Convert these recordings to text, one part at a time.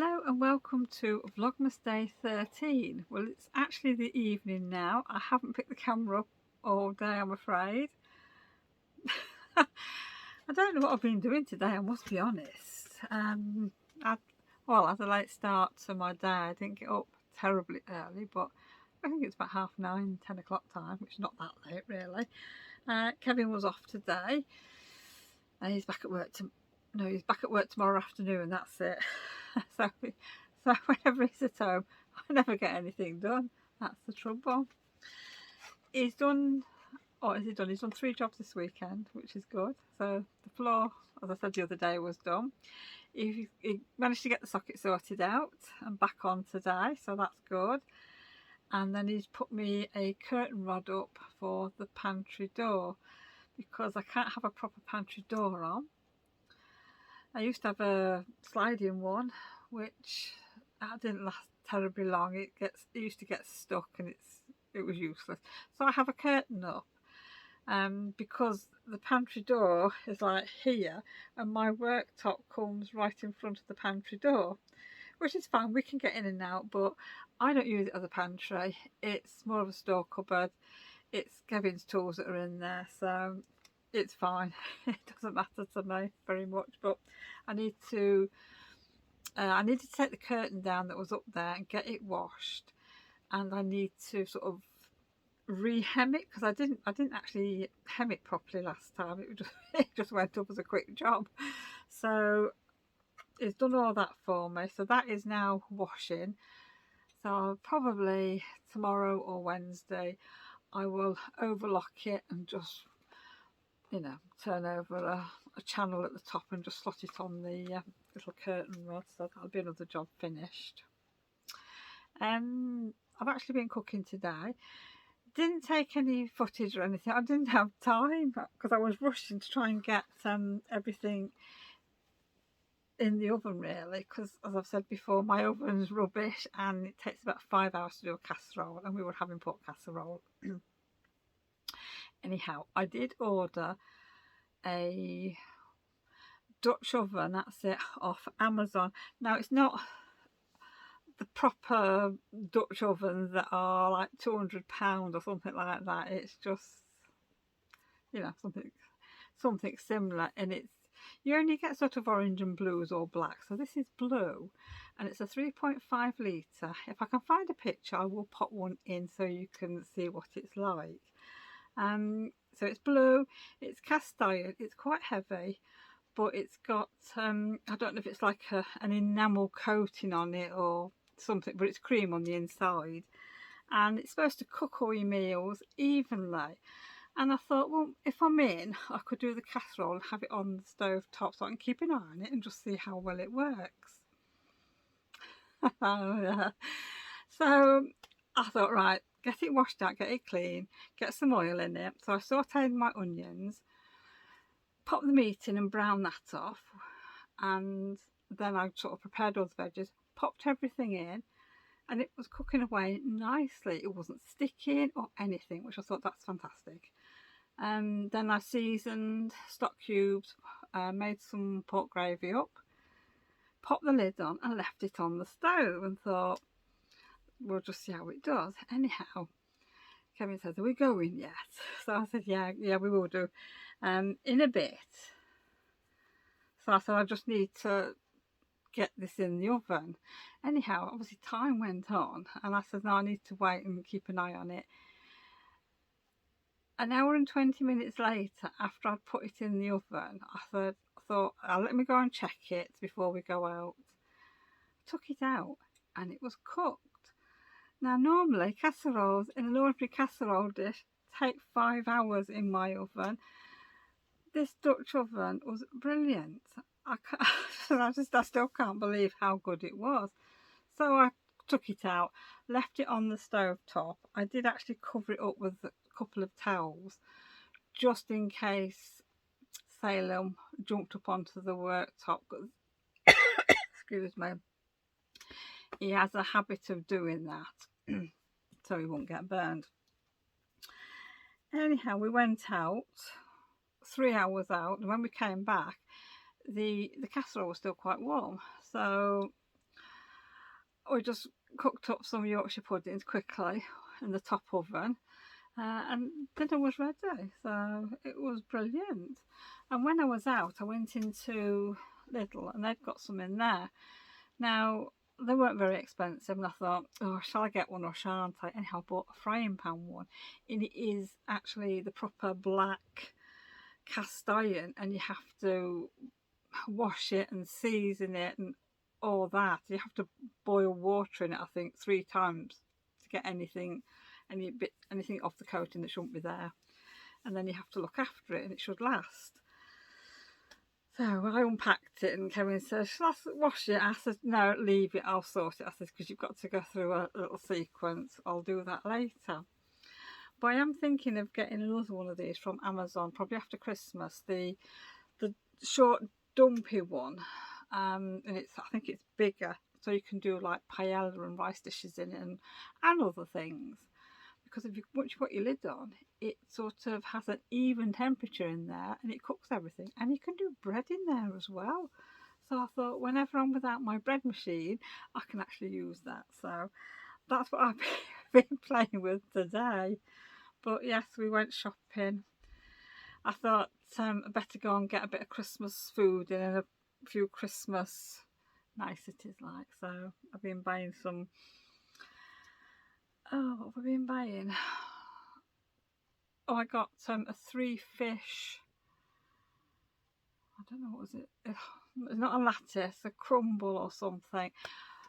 Hello and welcome to Vlogmas Day 13. Well, it's actually the evening now. I haven't picked the camera up all day, I'm afraid. I don't know what I've been doing today, I must be honest. I had a late start to my day. I didn't get up terribly early, but I think it's about 9:30, 10 o'clock time, which is not that late really. Kevin was off today. He's back at work he's back at work tomorrow afternoon, and that's it. so whenever he's at home, I never get anything done. That's the trouble. He's done, what has he done? He's done 3 jobs this weekend, which is good. So the floor, as I said the other day, was done. He managed to get the socket sorted out and back on today, so that's good. And then he's put me a curtain rod up for the pantry door, because I can't have a proper pantry door on. I used to have a sliding one, which didn't last terribly long. It used to get stuck and it was useless. So I have a curtain up, because the pantry door is like here, and my worktop comes right in front of the pantry door, which is fine. We can get in and out, but I don't use it as a pantry. It's more of a store cupboard. It's Kevin's tools that are in there, so it's fine. It doesn't matter to me very much, but I needed to take the curtain down that was up there and get it washed, and I need to sort of re-hem it, because I didn't actually hem it properly last time. It just went up as a quick job. So it's done all that for me, so that is now washing. So I'll probably tomorrow or Wednesday I will overlock it and just, turn over a channel at the top and just slot it on the little curtain rod. So that'll be another job finished. I've actually been cooking today. Didn't take any footage or anything. I didn't have time because I was rushing to try and get everything in the oven, really, because as I've said before, my oven's rubbish and it takes about 5 hours to do a casserole, and we were having pork casserole. Anyhow, I did order a Dutch oven, that's it, off Amazon. Now, it's not the proper Dutch ovens that are like £200 or something like that. It's just, something similar, and you only get sort of orange and blues or black. So this is blue, and it's a 3.5 litre. If I can find a picture, I will pop one in so you can see what it's like. So it's blue, it's cast iron, it's quite heavy, but it's got, I don't know if it's like an enamel coating on it or something, but it's cream on the inside, and it's supposed to cook all your meals evenly. And I thought, well, if I'm in, I could do the casserole and have it on the stove top so I can keep an eye on it and just see how well it works. So I thought, right, get it washed out, get it clean, get some oil in it. So I sauteed my onions, pop the meat in and brown that off, and then I sort of prepared all the veggies, popped everything in, and it was cooking away nicely. It wasn't sticking or anything, which I thought, that's fantastic. Then I seasoned stock cubes, made some pork gravy up, popped the lid on and left it on the stove and thought, we'll just see how it does. Anyhow, Kevin says, are we going yet? So I said, yeah, we will do in a bit. So I said, I just need to get this in the oven. Anyhow, obviously time went on, and I said, no, I need to wait and keep an eye on it. An hour and 20 minutes later, after I'd put it in the oven, I thought, let me go and check it before we go out. I took it out and it was cooked. Now, normally casseroles in an ordinary casserole dish take 5 hours in my oven. This Dutch oven was brilliant. I still can't believe how good it was. So I took it out, left it on the stove top. I did actually cover it up with a couple of towels, just in case Salem jumped up onto the worktop. Excuse me. He has a habit of doing that, so he won't get burned. Anyhow, we went out, 3 hours out, and when we came back, the casserole was still quite warm. So we just cooked up some Yorkshire puddings quickly in the top oven, and dinner was ready. So it was brilliant. And when I was out, I went into Lidl and they've got some in there. Now, they weren't very expensive, and I thought, oh, shall I get one or shan't I? Anyhow, I bought a frying pan one, and it is actually the proper black cast iron, and you have to wash it and season it and all that. You have to boil water in it, I think, 3 times to get anything off the coating that shouldn't be there. And then you have to look after it, and it should last. So I unpacked it, and Kevin said, shall I wash it? I said, no, leave it, I'll sort it. I said, because you've got to go through a little sequence. I'll do that later. But I am thinking of getting another one of these from Amazon, probably after Christmas. The short dumpy one, and I think it's bigger, so you can do like paella and rice dishes in it, and other things. Because once you put your lid on, it sort of has an even temperature in there, and it cooks everything. And you can do bread in there as well. So I thought, whenever I'm without my bread machine, I can actually use that. So that's what I've been playing with today. But yes, we went shopping. I thought I'd better go and get a bit of Christmas food in and a few Christmas niceties like. So I've been buying some. Oh, what have I been buying? Oh, I got a 3 fish. I don't know, what was it? It's not a lattice, a crumble or something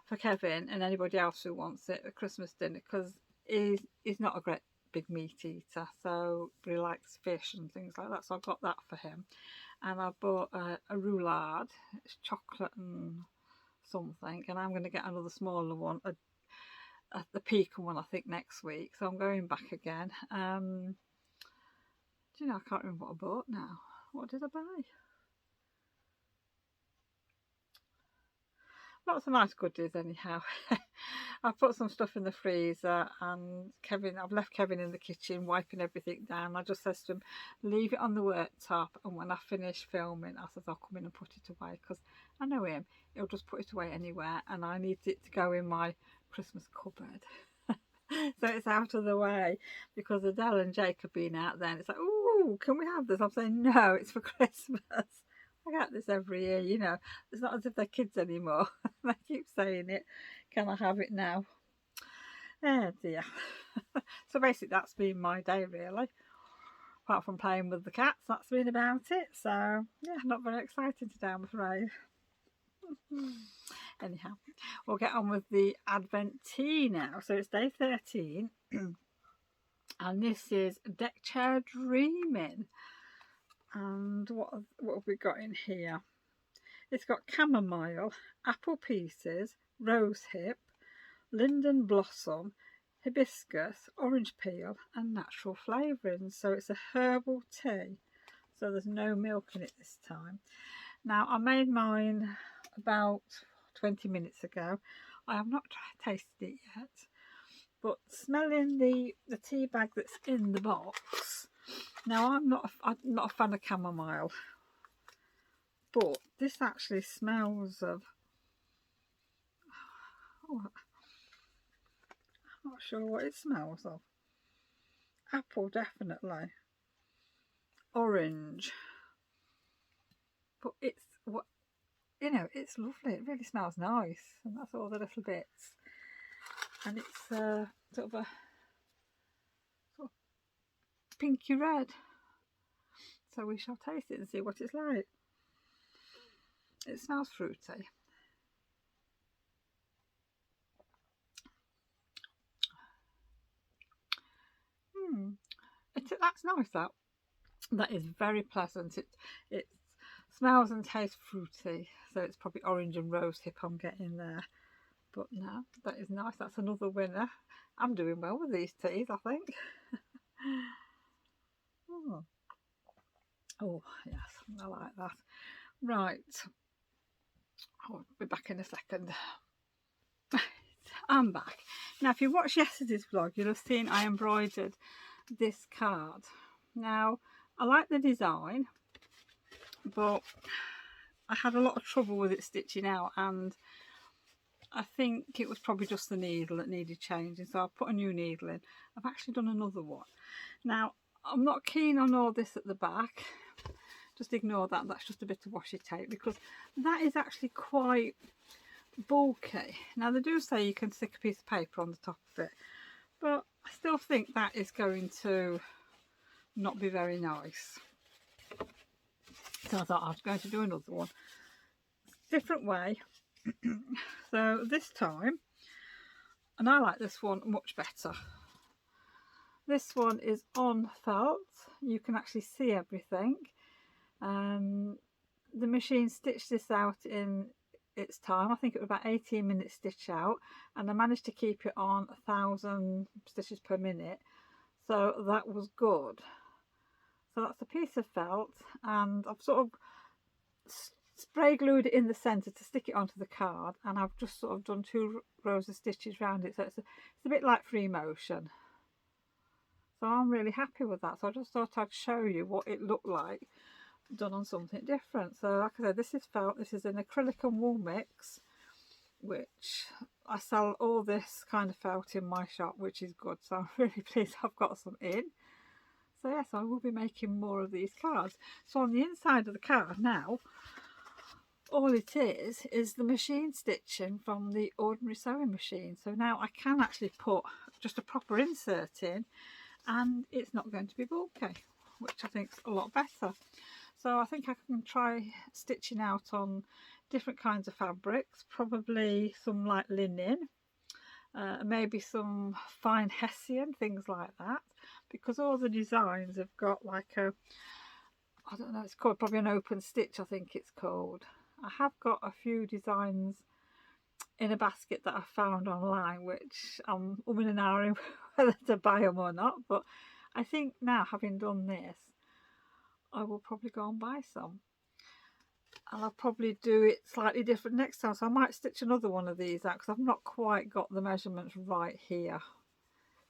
for Kevin and anybody else who wants it at Christmas dinner, because he's not a great big meat eater, so he likes fish and things like that. So I got that for him, and I bought a roulade. It's chocolate and something, and I'm going to get another smaller one, the pecan one, I think, next week. So I'm going back again. Do you know, I can't remember what I bought now. What did I buy? Lots of nice goodies anyhow. I've put some stuff in the freezer, and I've left Kevin in the kitchen wiping everything down. I just says to him, leave it on the worktop, and when I finish filming, I says I'll come in and put it away, because I know him, he'll just put it away anywhere, and I need it to go in my Christmas cupboard. So it's out of the way, because Adele and Jake have been out there, and it's like, oh, can we have this? I'm saying, no, it's for Christmas. I get this every year, you know. It's not as if they're kids anymore. They keep saying it. Can I have it now? Oh dear. So basically that's been my day, really. Apart from playing with the cats, that's been about it. So yeah, not very exciting today, I'm afraid. Anyhow, we'll get on with the Advent tea now. So it's day 13. And this is Deck Chair Dreaming. And what have we got in here? It's got chamomile, apple pieces, rosehip, linden blossom, hibiscus, orange peel, and natural flavourings. So it's a herbal tea. So there's no milk in it this time. Now, I made mine about 20 minutes ago. I have not tasted it yet. But smelling the tea bag that's in the box. Now, I'm not a fan of chamomile, but this actually smells of, I'm not sure what it smells of. Apple, definitely. Orange. But it's, it's lovely. It really smells nice. And that's all the little bits. And it's sort of pinky red. So we shall taste it and see what it's like. It smells fruity. That's nice. That is very pleasant. It smells and tastes fruity. So it's probably orange and rosehip I'm getting there. But no, that is nice. That's another winner. I'm doing well with these teas, I think. Oh, yes, I like that. Right. I'll be back in a second. I'm back. Now, if you watched yesterday's vlog, you'll have seen I embroidered this card. Now, I like the design, but I had a lot of trouble with it stitching out, and I think it was probably just the needle that needed changing, so I put a new needle in. I've actually done another one. Now, I'm not keen on all this at the back. Just ignore that, that's just a bit of washi tape, because that is actually quite bulky. Now, they do say you can stick a piece of paper on the top of it, but I still think that is going to not be very nice. So I thought I was going to do another one. Different way. So this time, and I like this one much better. This one is on felt. You can actually see everything. The machine stitched this out in its time. I think it was about 18 minutes stitch out, and I managed to keep it on 1,000 stitches per minute, so that was good. So that's a piece of felt, and I've sort of spray glued it in the centre to stick it onto the card, and I've just sort of done 2 rows of stitches around it, so it's a bit like free motion. So I'm really happy with that. So I just thought I'd show you what it looked like done on something different. So like I said, this is felt. This is an acrylic and wool mix, which I sell all this kind of felt in my shop, which is good. So I'm really pleased I've got some in. So yes, I will be making more of these cards. So on the inside of the card now, all it is the machine stitching from the ordinary sewing machine. So now I can actually put just a proper insert in, and it's not going to be bulky, which I think is a lot better. So I think I can try stitching out on different kinds of fabrics, probably some light linen, maybe some fine hessian, things like that, because all the designs have got like a, I don't know, it's called probably an open stitch, I think it's called. I have got a few designs in a basket that I found online, which I'm umming and ahhing whether to buy them or not, but I think now, having done this, I will probably go and buy some, and I'll probably do it slightly different next time. So I might stitch another one of these out, because I've not quite got the measurements right here.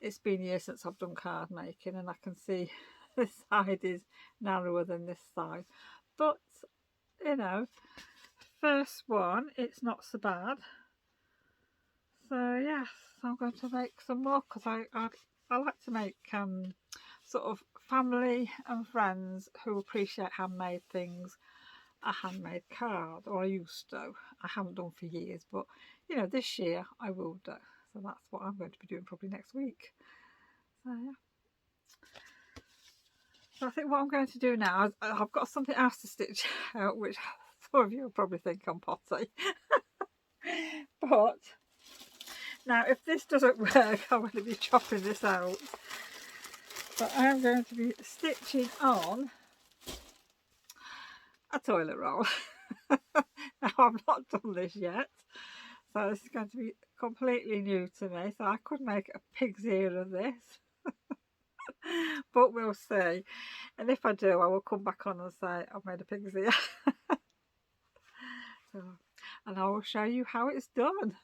It's been years since I've done card making, and I can see this side is narrower than this side, but you know, first one, it's not so bad. So yes, I'm going to make some more, because I like to make sort of family and friends who appreciate handmade things a handmade card, or I used to. I haven't done for years, but you know, this year I will do. So that's what I'm going to be doing probably next week. So yeah. So I think what I'm going to do now is I've got something else to stitch out, which some of you will probably think I'm potty. But now, if this doesn't work, I'm going to be chopping this out. But I am going to be stitching on a toilet roll. Now, I've not done this yet, so this is going to be completely new to me. So I could make a pig's ear of this, but we'll see. And if I do, I will come back on and say I've made a pig's ear. So, and I will show you how it's done.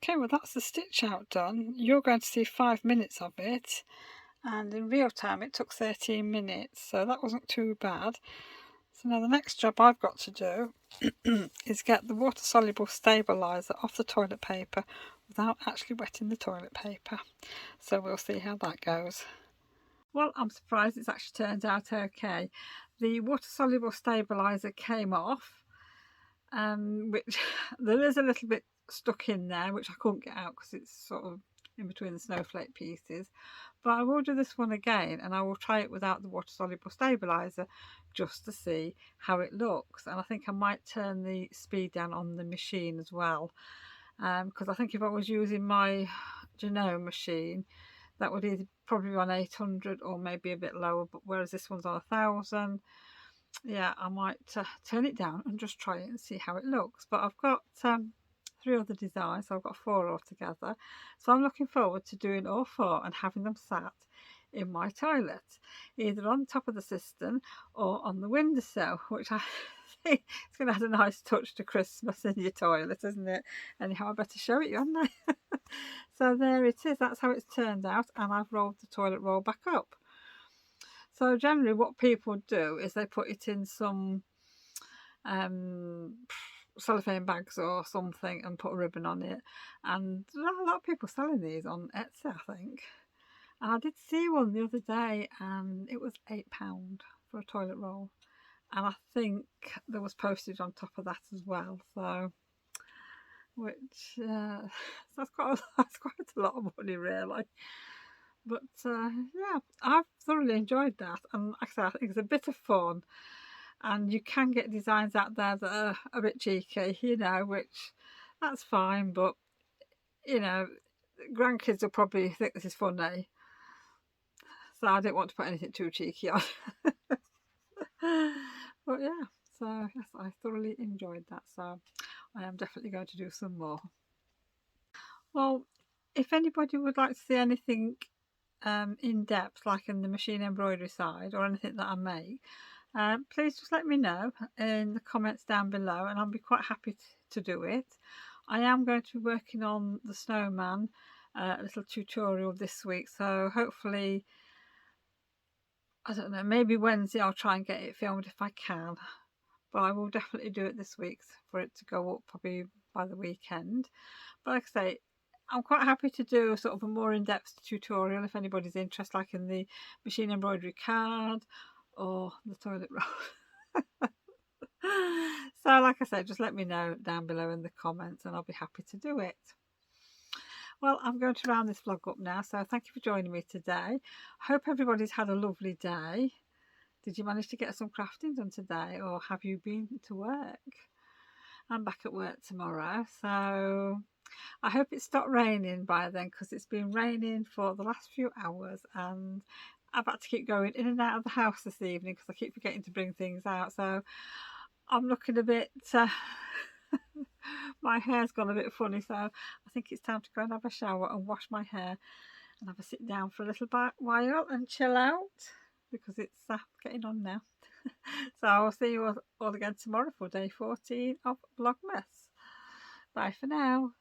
Okay, well that's the stitch out done. You're going to see 5 minutes of it, and in real time it took 13 minutes, so that wasn't too bad. So now the next job I've got to do is get the water soluble stabiliser off the toilet paper without actually wetting the toilet paper. So we'll see how that goes. Well, I'm surprised it's actually turned out okay. The water soluble stabiliser came off, which there is a little bit stuck in there, which I couldn't get out because it's sort of in between the snowflake pieces. But I will do this one again, and I will try it without the water soluble stabiliser just to see how it looks. And I think I might turn the speed down on the machine as well, because I think if I was using my Genome machine, that would either probably be on 800 or maybe a bit lower, but whereas this one's on 1000, yeah, I might turn it down and just try it and see how it looks. But I've got 3 other designs, so I've got 4 altogether, so I'm looking forward to doing all 4 and having them sat in my toilet, either on top of the cistern or on the windowsill, which I think it's going to add a nice touch to Christmas in your toilet, isn't it? Anyhow, I better show it you, hadn't I? So there it is, that's how it's turned out, and I've rolled the toilet roll back up. So generally what people do is they put it in some cellophane bags or something and put a ribbon on it, and there are a lot of people selling these on Etsy, I think. And I did see one the other day and it was £8 for a toilet roll, and I think there was postage on top of that as well, so which that's quite a lot of money really. But yeah, I've thoroughly enjoyed that, and like I said, I think it's a bit of fun, and you can get designs out there that are a bit cheeky, you know, which that's fine, but you know, grandkids will probably think this is funny, so I don't want to put anything too cheeky on. But yeah, so yes, I thoroughly enjoyed that, so I am definitely going to do some more. Well, if anybody would like to see anything in depth, like in the machine embroidery side, or anything that I make, please just let me know in the comments down below, and I'll be quite happy to do it. I am going to be working on the snowman, a little tutorial this week, so hopefully, I don't know, maybe Wednesday I'll try and get it filmed if I can, but I will definitely do it this week for it to go up probably by the weekend. But like I say, I'm quite happy to do sort of a more in-depth tutorial if anybody's interested, like in the machine embroidery card or the toilet roll. So like I said, just let me know down below in the comments and I'll be happy to do it. Well, I'm going to round this vlog up now, so thank you for joining me today. I hope everybody's had a lovely day. Did you manage to get some crafting done today, or have you been to work? I'm back at work tomorrow, so I hope it stopped raining by then, because it's been raining for the last few hours and I've had to keep going in and out of the house this evening because I keep forgetting to bring things out, so I'm looking a bit my hair's gone a bit funny, so I think it's time to go and have a shower and wash my hair and have a sit down for a little while and chill out, because it's getting on now. So I'll see you all again tomorrow for day 14 of Vlogmas. Bye for now.